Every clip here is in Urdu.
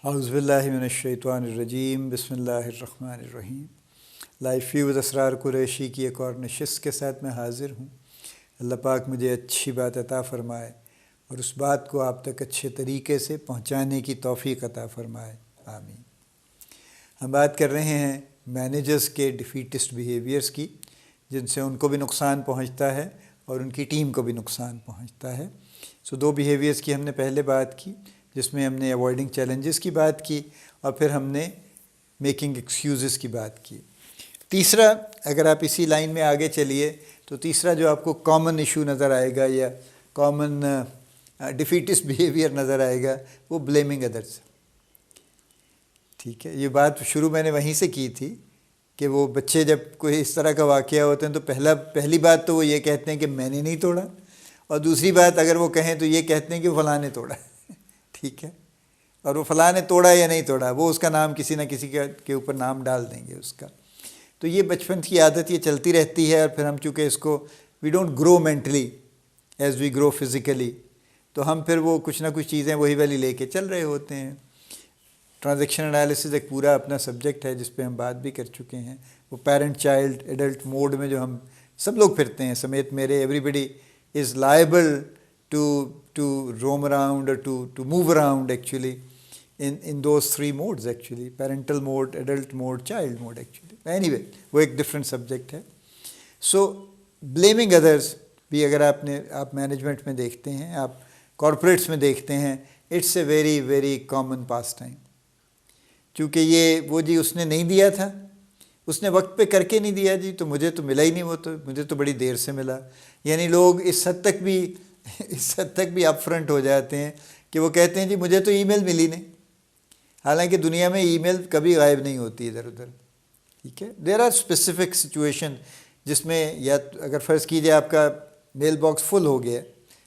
اعوذ باللہ من الشیطان الرجیم، بسم اللہ الرحمن الرحیم۔ لائف فیوز اسرار قریشی کی ایک اور نشست کے ساتھ میں حاضر ہوں۔ اللہ پاک مجھے اچھی بات عطا فرمائے اور اس بات کو آپ تک اچھے طریقے سے پہنچانے کی توفیق عطا فرمائے، آمین۔ ہم بات کر رہے ہیں مینیجرز کے ڈیفیٹسٹ بیہیویئرز کی، جن سے ان کو بھی نقصان پہنچتا ہے اور ان کی ٹیم کو بھی نقصان پہنچتا ہے۔ دو بیہیویئرز کی ہم نے پہلے بات کی، جس میں ہم نے اوائڈنگ چیلنجز کی بات کی اور پھر ہم نے میکنگ ایکسکیوزز کی بات کی۔ تیسرا، اگر آپ اسی لائن میں آگے چلیے تو تیسرا جو آپ کو کامن ایشو نظر آئے گا یا کامن ڈیفیٹسٹ بیہیویئر نظر آئے گا، وہ بلیمنگ ادرس۔ ٹھیک ہے، یہ بات شروع میں نے وہیں سے کی تھی کہ وہ بچے جب کوئی اس طرح کا واقعہ ہوتے ہیں تو پہلی بات تو وہ یہ کہتے ہیں کہ میں نے نہیں توڑا، اور دوسری بات اگر وہ کہیں تو یہ کہتے ہیں کہ فلاں نے توڑا۔ ٹھیک ہے، اور وہ فلاں نے توڑا یا نہیں توڑا، وہ اس کا نام کسی نہ کسی کے اوپر نام ڈال دیں گے اس کا۔ تو یہ بچپن کی عادت، یہ چلتی رہتی ہے، اور پھر ہم چونکہ اس کو we don't grow mentally as we grow physically, تو ہم پھر وہ کچھ نہ کچھ چیزیں وہی والی لے کے چل رہے ہوتے ہیں۔ ٹرانزیکشن انالیسس ایک پورا اپنا سبجیکٹ ہے جس پہ ہم بات بھی کر چکے ہیں۔ وہ پیرنٹ چائلڈ ایڈلٹ موڈ میں جو ہم سب لوگ پھرتے ہیں، سمیت میرے، everybody is liable to roam around or to move around actually in those three modes actually: parental mode, adult mode, child mode actually. Anyway, وہ ایک different subject ہے۔ So blaming others بھی اگر آپ مینجمنٹ میں دیکھتے ہیں، آپ کارپوریٹس میں دیکھتے ہیں، it's a very very common pastime۔ چونکہ یہ وہ جی اس نے نہیں دیا تھا، اس نے وقت پہ کر کے نہیں دیا جی، تو مجھے تو ملا ہی نہیں، وہ تو مجھے تو بڑی دیر سے ملا۔ یعنی لوگ اس حد تک بھی اپ فرنٹ ہو جاتے ہیں کہ وہ کہتے ہیں جی مجھے تو ای میل ملی نہیں، حالانکہ دنیا میں ای میل کبھی غائب نہیں ہوتی ادھر ادھر۔ ٹھیک ہے، دیر آر اسپیسیفک سچویشن جس میں، یا اگر فرض کیجئے آپ کا میل باکس فل ہو گیا،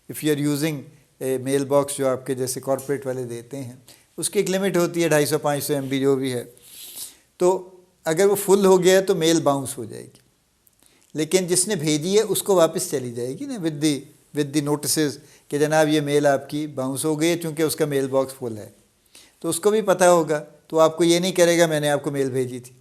if you are using a mail box جو آپ کے جیسے کارپوریٹ والے دیتے ہیں، اس کی ایک لمٹ ہوتی ہے 250 500 MB جو بھی ہے، تو اگر وہ فل ہو گیا تو میل باؤنس ہو جائے گی، لیکن جس نے بھیجی ہے اس کو واپس چلی جائے گی نا ود دی نوٹسز کہ جناب یہ میل آپ کی باؤنس ہو گئی ہے، چونکہ اس کا میل باکس فل ہے، تو اس کو بھی پتہ ہوگا، تو آپ کو یہ نہیں کرے گا میں نے آپ کو میل بھیجی تھی،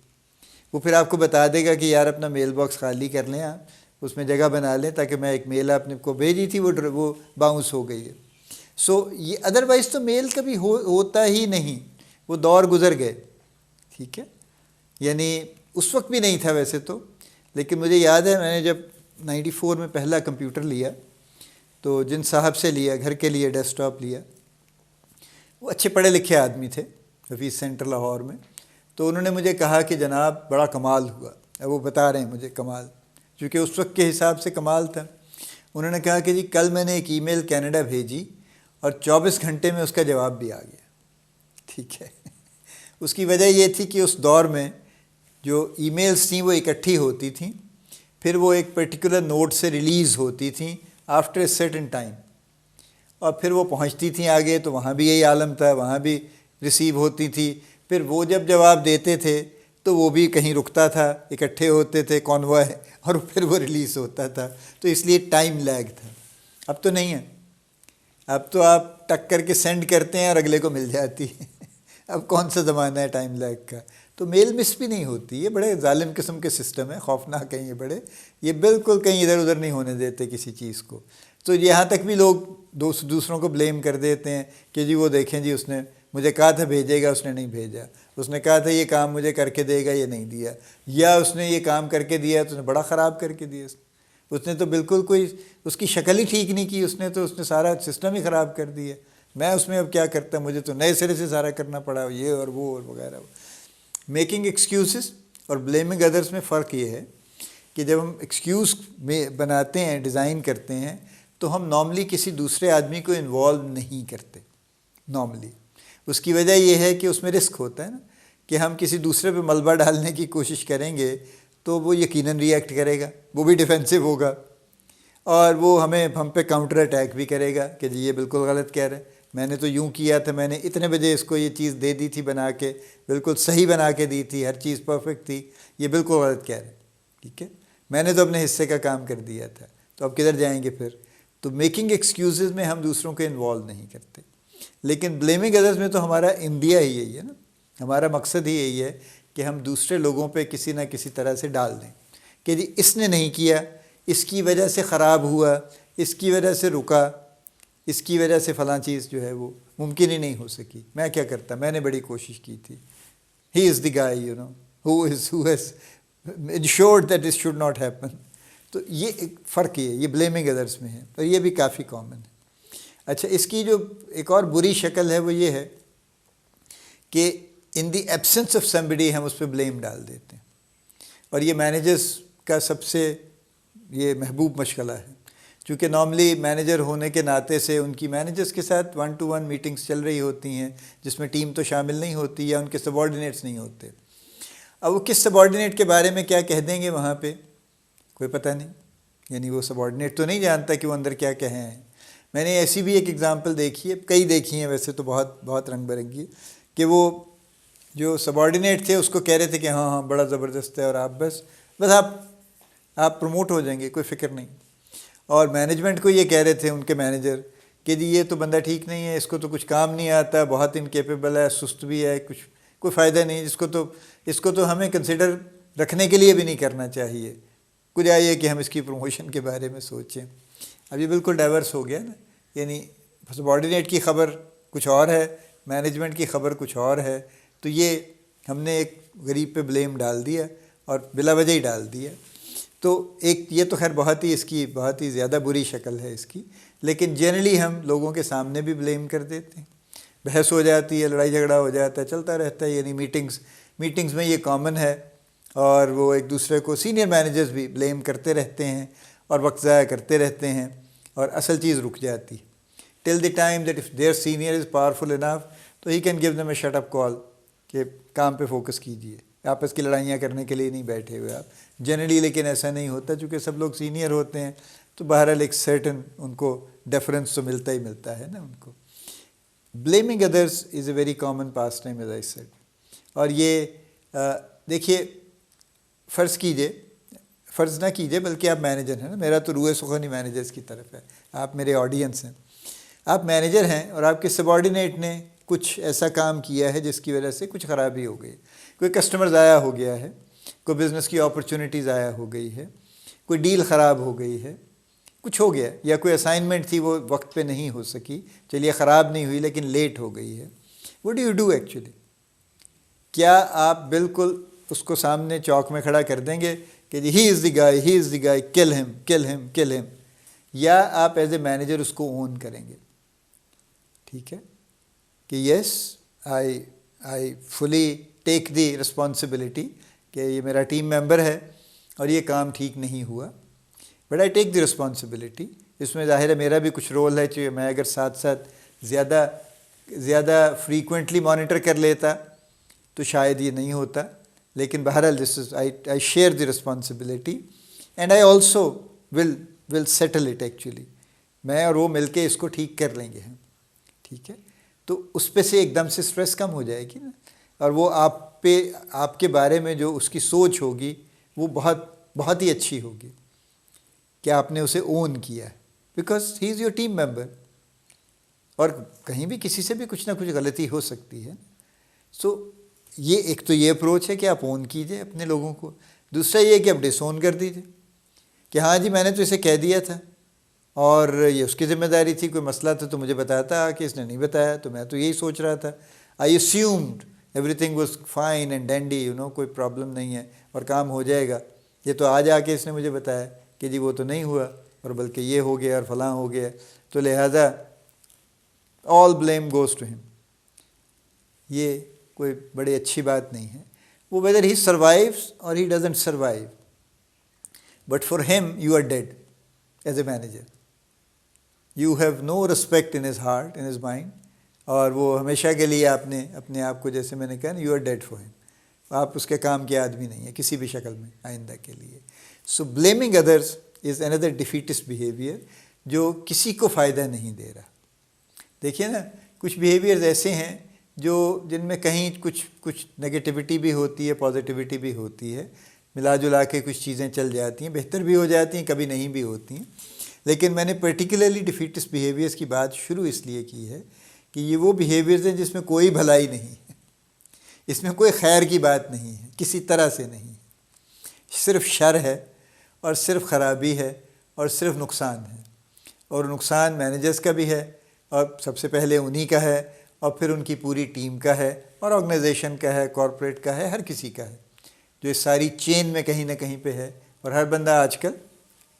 وہ پھر آپ کو بتا دے گا کہ یار اپنا میل باکس خالی کر لیں، آپ اس میں جگہ بنا لیں تاکہ میں ایک میل آپ نے کو بھیجی تھی وہ باؤنس ہو گئی ہے۔ یہ ادروائز تو میل کبھی ہوتا ہی نہیں، وہ دور گزر گئے۔ ٹھیک ہے، یعنی اس وقت بھی نہیں تھا ویسے تو، لیکن مجھے یاد ہے میں نے جب 94 میں پہلا کمپیوٹر لیا، تو جن صاحب سے لیا، گھر کے لیے ڈیسک ٹاپ لیا، وہ اچھے پڑھے لکھے آدمی تھے حفیظ سینٹر لاہور میں، تو انہوں نے مجھے کہا کہ جناب بڑا کمال ہوا، وہ بتا رہے ہیں مجھے کمال، چونکہ اس وقت کے حساب سے کمال تھا۔ انہوں نے کہا کہ جی کل میں نے ایک ای میل کینیڈا بھیجی اور 24 گھنٹے میں اس کا جواب بھی آ گیا۔ ٹھیک ہے، اس کی وجہ یہ تھی کہ اس دور میں جو ای میلز تھیں وہ اکٹھی ہوتی تھیں، پھر وہ ایک پرٹیکولر نوڈ سے ریلیز ہوتی تھیں آفٹر اے سرٹن ٹائم، اور پھر وہ پہنچتی تھیں آگے، تو وہاں بھی یہی عالم تھا، وہاں بھی ریسیو ہوتی تھی، پھر وہ جب جواب دیتے تھے تو وہ بھی کہیں رکتا تھا، اکٹھے ہوتے تھے کانوائے، اور پھر وہ ریلیز ہوتا تھا، تو اس لیے ٹائم لیگ تھا۔ اب تو نہیں ہے، اب تو آپ ٹک کر کے سینڈ کرتے ہیں اور اگلے کو مل جاتی ہے۔ اب کون سا زمانہ ہے ٹائم لیگ کا؟ تو میل مس بھی نہیں ہوتی۔ یہ بڑے ظالم قسم کے سسٹم ہے، خوفناک ہیں یہ بڑے، یہ بالکل کہیں ادھر ادھر نہیں ہونے دیتے کسی چیز کو۔ تو یہاں تک بھی لوگ دوسروں کو بلیم کر دیتے ہیں کہ جی وہ دیکھیں جی اس نے مجھے کہا تھا بھیجے گا، اس نے نہیں بھیجا، اس نے کہا تھا یہ کام مجھے کر کے دے گا، یہ نہیں دیا، یا اس نے یہ کام کر کے دیا تو اس نے بڑا خراب کر کے دیا، اس نے تو بالکل کوئی اس کی شکل ہی ٹھیک نہیں کی، اس نے سارا سسٹم ہی خراب کر دیا، میں اس میں اب کیا کرتا، مجھے تو نئے سرے سے سارا کرنا پڑا، یہ اور وہ اور وغیرہ۔ میکنگ ایکسکیوزز اور بلیمنگ ادرس میں فرق یہ ہے کہ جب ہم ایکسکیوز میں بناتے ہیں، ڈیزائن کرتے ہیں، تو ہم نارملی کسی دوسرے آدمی کو انوالو نہیں کرتے نارملی۔ اس کی وجہ یہ ہے کہ اس میں رسک ہوتا ہے نا، کہ ہم کسی دوسرے پہ ملبہ ڈالنے کی کوشش کریں گے تو وہ یقیناً ری ایکٹ کرے گا، وہ بھی ڈیفینسو ہوگا، اور وہ ہم پہ کاؤنٹر اٹیک بھی کرے گا کہ جی یہ بالکل غلط کہہ رہے ہیں، میں نے تو یوں کیا تھا، میں نے اتنے بجے اس کو یہ چیز دے دی تھی بنا کے، بالکل صحیح بنا کے دی تھی، ہر چیز پرفیکٹ تھی، یہ بالکل غلط کہہ رہے ہیں۔ ٹھیک ہے، میں نے تو اپنے حصے کا کام کر دیا تھا، تو اب کدھر جائیں گے پھر؟ تو میکنگ ایکسکیوزز میں ہم دوسروں کو انوالو نہیں کرتے۔ لیکن بلیمنگ ادرس میں تو ہمارا اندیا ہی یہی ہے نا، ہمارا مقصد ہی یہی ہے کہ ہم دوسرے لوگوں پہ کسی نہ کسی طرح سے ڈال دیں کہ جی اس نے نہیں کیا، اس کی وجہ سے خراب ہوا، اس کی وجہ سے رکا، اس کی وجہ سے فلاں چیز جو ہے وہ ممکن ہی نہیں ہو سکی، میں کیا کرتا، میں نے بڑی کوشش کی تھی، ہی از دی گائے who has ensured that this should not happen. تو یہ ایک فرق ہے، یہ بلیمنگ ادرس میں ہے، اور یہ بھی کافی کامن ہے۔ اچھا، اس کی جو ایک اور بری شکل ہے وہ یہ ہے کہ ان دی ایبسنس آف somebody ہم اس پہ بلیم ڈال دیتے ہیں، اور یہ مینیجرز کا سب سے یہ محبوب مشغلہ ہے، چونکہ نارملی مینیجر ہونے کے ناطے سے ان کی مینیجرز کے ساتھ 1-to-1 میٹنگز چل رہی ہوتی ہیں جس میں ٹیم تو شامل نہیں ہوتی یا ان کے سبارڈینیٹس نہیں ہوتے۔ اب وہ کس سبارڈینیٹ کے بارے میں کیا کہہ دیں گے وہاں پہ کوئی پتہ نہیں، یعنی وہ سبارڈینیٹ تو نہیں جانتا کہ وہ اندر کیا کہیں ہیں۔ میں نے ایسی بھی ایک ایگزامپل دیکھی ہے، کئی دیکھی ہیں ویسے تو، بہت رنگ برنگی، کہ وہ جو سبارڈینیٹ تھے اس کو کہہ رہے تھے کہ ہاں ہاں بڑا زبردست ہے اور آپ بس آپ پروموٹ ہو جائیں گے، کوئی فکر نہیں، اور مینجمنٹ کو یہ کہہ رہے تھے ان کے مینیجر کہ جی یہ تو بندہ ٹھیک نہیں ہے، اس کو تو کچھ کام نہیں آتا، بہت انکیپیبل ہے، سست بھی ہے، کوئی فائدہ نہیں، اس کو تو ہمیں کنسیڈر رکھنے کے لیے بھی نہیں کرنا چاہیے، کچھ آئیے کہ ہم اس کی پروموشن کے بارے میں سوچیں۔ اب یہ بالکل ڈائیورس ہو گیا نا، یعنی سبارڈینیٹ کی خبر کچھ اور ہے، مینجمنٹ کی خبر کچھ اور ہے، تو یہ ہم نے ایک غریب پہ بلیم ڈال دیا اور بلا وجہ ہی ڈال دیا۔ تو یہ تو خیر بہت ہی زیادہ بری شکل ہے اس کی، لیکن جنرلی ہم لوگوں کے سامنے بھی بلیم کر دیتے ہیں، بحث ہو جاتی ہے، لڑائی جھگڑا ہو جاتا ہے، چلتا رہتا ہے، یعنی میٹنگز میں یہ کامن ہے، اور وہ ایک دوسرے کو سینئر مینیجرز بھی بلیم کرتے رہتے ہیں اور وقت ضائع کرتے رہتے ہیں، اور اصل چیز رک جاتی till the time that if their senior is powerful enough تو he can give them a shut up call کہ کام پہ فوکس کیجیے، آپس کی لڑائیاں کرنے کے لیے نہیں بیٹھے ہوئے آپ جنرلی، لیکن ایسا نہیں ہوتا چونکہ سب لوگ سینئر ہوتے ہیں، تو بہرحال ایک سرٹن ان کو ڈیفرنس تو ملتا ہی ملتا ہے نا ان کو۔ Blaming others is a very common pass time as I said, اور یہ دیکھیے فرض نہ کیجیے، بلکہ آپ مینیجر ہیں نا، میرا تو روح سخن ہی مینیجرز کی طرف ہے، آپ میرے آڈینس ہیں، آپ مینیجر ہیں اور آپ کے سبارڈینیٹ نے کچھ ایسا کام کیا ہے جس کی وجہ سے کچھ خرابی ہو گئی، کوئی کسٹمر ضائع ہو گیا ہے، کوئی بزنس کی اپرچونٹی ضائع ہو گئی ہے، کوئی ڈیل خراب ہو گئی ہے، کچھ ہو گیا، یا کوئی اسائنمنٹ تھی وہ وقت پہ نہیں ہو سکی، چلیے خراب نہیں ہوئی لیکن لیٹ ہو گئی ہے، what do you do actually? کیا آپ بالکل اس کو سامنے چوک میں کھڑا کر دیں گے کہ جی ہی از دی گائے کل ہم، یا آپ ایز اے مینیجر اس کو اون کریں گے؟ ٹھیک ہے کہ یس آئی فلی ٹیک دی رسپانسبلٹی کہ یہ میرا ٹیم ممبر ہے اور یہ کام ٹھیک نہیں ہوا، but I take the responsibility, اس میں ظاہر ہے میرا بھی کچھ رول ہے، کہ میں اگر ساتھ زیادہ فریکوینٹلی مانیٹر کر لیتا تو شاید یہ نہیں ہوتا، لیکن بہرحال I share the responsibility and I also will settle it actually, میں اور وہ مل کے اس کو ٹھیک کر لیں گے ہم، ٹھیک ہے، تو اس پہ سے ایک دم سے اسٹریس کم ہو جائے گی نا، اور وہ آپ کے بارے میں جو اس کی سوچ ہوگی وہ بہت ہی اچھی ہوگی کہ آپ نے اسے اون کیا ہے، because he is your team member, اور کہیں بھی کسی سے بھی کچھ نہ کچھ غلطی ہو سکتی ہے۔ سو یہ ایک تو یہ اپروچ ہے کہ آپ اون کیجئے اپنے لوگوں کو، دوسرا یہ کہ آپ ڈس اون کر دیجئے کہ ہاں جی میں نے تو اسے کہہ دیا تھا اور یہ اس کی ذمہ داری تھی، کوئی مسئلہ تھا تو مجھے بتاتا کہ اس نے نہیں بتایا، تو میں تو یہی سوچ رہا تھا، I assumed everything was fine and dandy, کوئی پرابلم نہیں ہے اور کام ہو جائے گا، یہ تو آج آ کے اس نے مجھے بتایا کہ جی وہ تو نہیں ہوا اور بلکہ یہ ہو گیا اور فلاں ہو گیا، تو لہٰذا آل بلیم گوز ٹو ہم۔ یہ کوئی بڑی اچھی بات نہیں ہے، وہ ویدر ہی سروائیوز اور he doesn't survive, but for him you are dead as a manager, you have no respect in his heart in his mind, اور وہ ہمیشہ کے لیے آپ نے اپنے آپ کو، جیسے میں نے کہا نا، you are dead for him, آپ اس کے کام کے آدمی نہیں ہیں کسی بھی شکل میں آئندہ کے لیے۔ سو بلیمنگ ادرس از اندر ڈیفیٹسٹ بیہیویئر جو کسی کو فائدہ نہیں دے رہا۔ دیکھیے نا، کچھ بیہیویئرز ایسے ہیں جن میں کہیں کچھ نگیٹیوٹی بھی ہوتی ہے، پازیٹیوٹی بھی ہوتی ہے، ملا جلا کے کچھ چیزیں چل جاتی ہیں، بہتر بھی ہو جاتی ہیں، کبھی نہیں بھی ہوتی ہیں، لیکن میں نے پرٹیکولرلی ڈیفیٹسٹ بیہیویئرز کی بات شروع اس لیے کی ہے کہ یہ وہ بیہیویئرز ہیں جس میں کوئی بھلائی نہیں ہے، اس میں کوئی خیر کی بات نہیں ہے، کسی طرح سے نہیں ہے، صرف شر ہے اور صرف خرابی ہے اور صرف نقصان ہے، اور نقصان مینیجرز کا بھی ہے، اور سب سے پہلے انہی کا ہے، اور پھر ان کی پوری ٹیم کا ہے، اور آرگنائزیشن کا ہے، کارپوریٹ کا ہے، ہر کسی کا ہے جو اس ساری چین میں کہیں نہ کہیں پہ ہے، اور ہر بندہ آج کل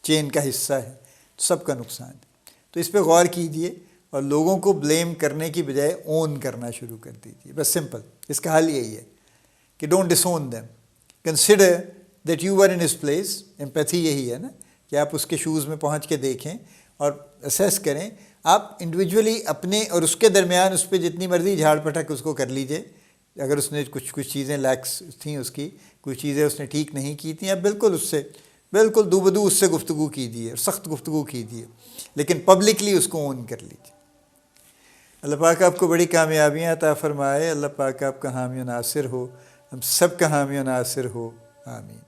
چین کا حصہ ہے، تو سب کا نقصان ہے۔ تو اس پہ غور کیجئے اور لوگوں کو بلیم کرنے کی بجائے اون کرنا شروع کر دیجیے، بس سمپل، اس کا حل یہی ہے کہ don't disown them, consider that you are in his place. Empathy یہی ہے نا کہ آپ اس کے شوز میں پہنچ کے دیکھیں اور اسیس کریں۔ آپ انڈیویجولی اپنے اور اس کے درمیان اس پہ جتنی مرضی جھاڑ پٹک اس کو کر لیجئے، اگر اس نے کچھ چیزیں لیکس تھیں، اس کی کچھ چیزیں اس نے ٹھیک نہیں کی تھیں، آپ بالکل اس سے بالکل دو بدو اس سے گفتگو کیجیے، سخت گفتگو کیجیے، لیکن پبلکلی اس کو اون کر لیجیے۔ اللہ پاک آپ کو بڑی کامیابیاں عطا فرمائے، اللہ پاک آپ کا حامی و ناصر ہو، ہم سب کا حامی و ناصر ہو، آمین۔